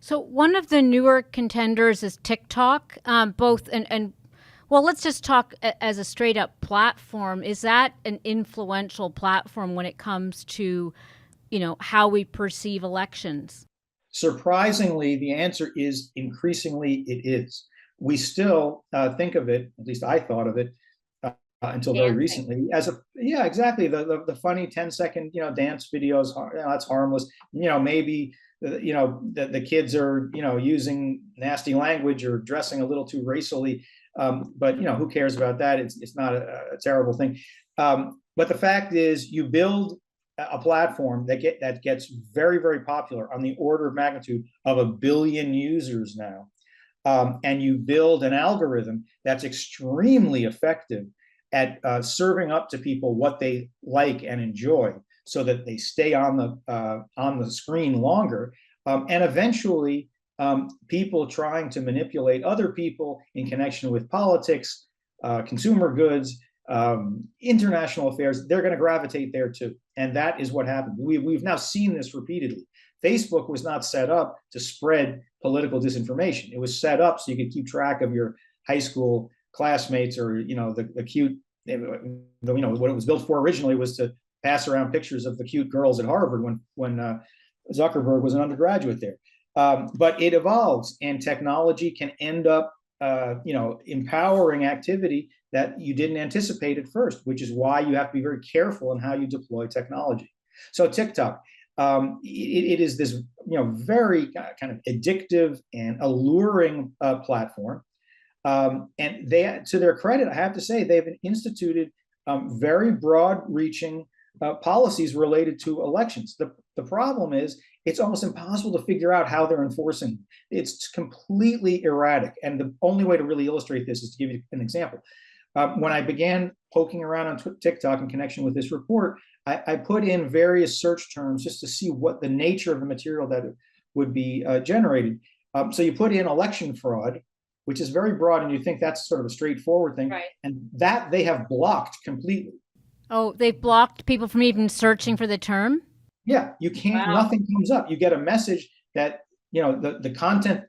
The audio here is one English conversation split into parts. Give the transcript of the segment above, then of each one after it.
So one of the newer contenders is TikTok. Both and well, let's just talk as a straight up platform. Is that an influential platform when it comes to how we perceive elections? Surprisingly, the answer is increasingly it is. We still think of it, at least I thought of it until very Dancing. recently, as a yeah, exactly the funny 10-second dance videos. That's harmless. Maybe the kids are using nasty language or dressing a little too racially, but who cares about that? It's not a terrible thing. But the fact is, you build a platform that gets very, very popular on the order of magnitude of 1 billion users now, and you build an algorithm that's extremely effective at serving up to people what they like and enjoy, so that they stay on the screen longer, and eventually, people trying to manipulate other people in connection with politics, consumer goods, international affairs, they're going to gravitate there too. And that is what happened. We've now seen this repeatedly. Facebook was not set up to spread political disinformation. It was set up so you could keep track of your high school classmates, or the cute. What it was built for originally was to pass around pictures of the cute girls at Harvard when Zuckerberg was an undergraduate there. But it evolves, and technology can end up empowering activity that you didn't anticipate at first, which is why you have to be very careful in how you deploy technology. So TikTok, it is this very kind of addictive and alluring platform. And they, to their credit, I have to say, they've instituted very broad-reaching policies related to elections. The problem is it's almost impossible to figure out how they're enforcing. It's completely erratic. And the only way to really illustrate this is to give you an example. When I began poking around on TikTok in connection with this report, I put in various search terms just to see what the nature of the material that would be generated. So you put in election fraud, which is very broad, and you think that's sort of a straightforward thing, Right. and that they have blocked completely. Oh, they've blocked people from even searching for the term? Yeah, you can't. Wow. Nothing comes up. You get a message that the content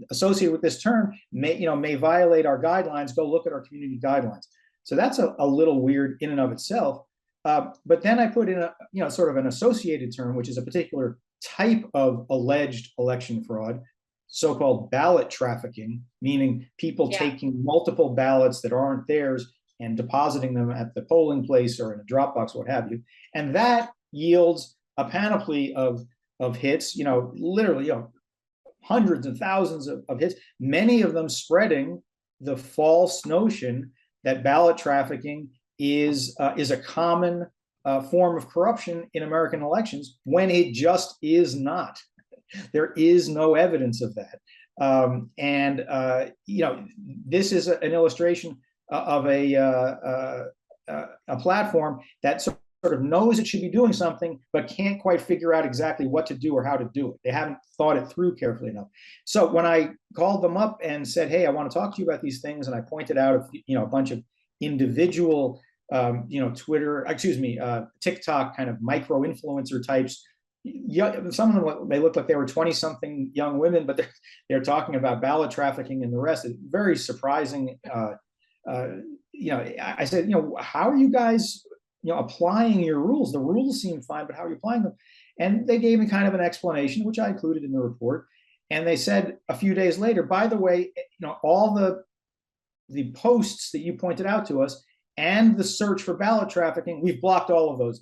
associated with this term may violate our guidelines. Go look at our community guidelines. So that's a little weird in and of itself. But then I put in a sort of an associated term, which is a particular type of alleged election fraud, so-called ballot trafficking, meaning people Yeah. taking multiple ballots that aren't theirs and depositing them at the polling place or in a Dropbox, what have you. And that yields a panoply of hits, literally, hundreds and thousands of hits, many of them spreading the false notion that ballot trafficking is a common form of corruption in American elections, when it just is not. There is no evidence of that. And this is an illustration of a platform that sort of knows it should be doing something, but can't quite figure out exactly what to do or how to do it. They haven't thought it through carefully enough. So when I called them up and said, "Hey, I want to talk to you about these things," and I pointed out a bunch of individual Twitter, excuse me, TikTok kind of micro influencer types. Yeah, some of them, they look like they were 20 something young women, but they're talking about ballot trafficking and the rest. It's very surprising. Uh, I said, how are you guys, applying your rules? The rules seem fine, but how are you applying them? And they gave me kind of an explanation, which I included in the report. And they said a few days later, by the way, all the posts that you pointed out to us and the search for ballot trafficking, we've blocked all of those.